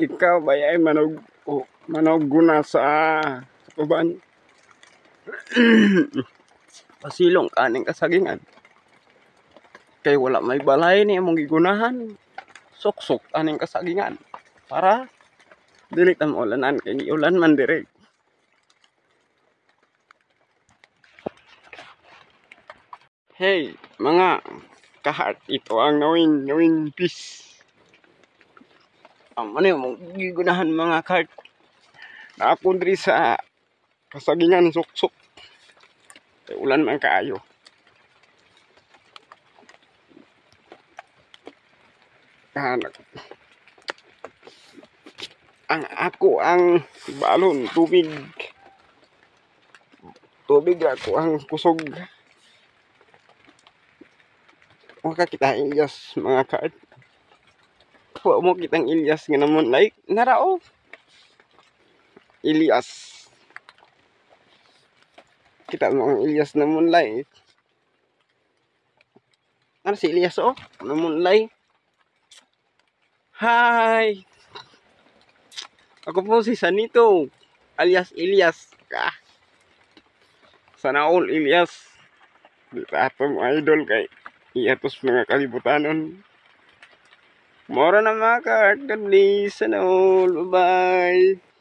ikaw ba ay manog guna sa uban? Pasilong kaning kasagingan. Kay wala may balay ni among gigunahan. Sok-sok aning kasagingan. Para dili ta maulanan kay ulan man dire. Hey, mga kahat, ito ang nawing peace. Ang ano yung gigunahan mga kart. Naakon diri sa kasagingan sok-sok. Kay ulan man kaayo. Ang balon tubig ako ang kusog. Maka kita Ilyas mga kart. Wa mo kitang Ilyas nga namon like narao. Ilyas. Kita mo ang Ilyas na moonlight. Ano si Ilyas oh? Na moonlight. Hi! Ako po si Sanito. Alias Ilyas. Sana all Ilyas. Dito atong idol kay iatos mga kalibutanon. Mora na mga ka. God bless. Sana all. Bye-bye.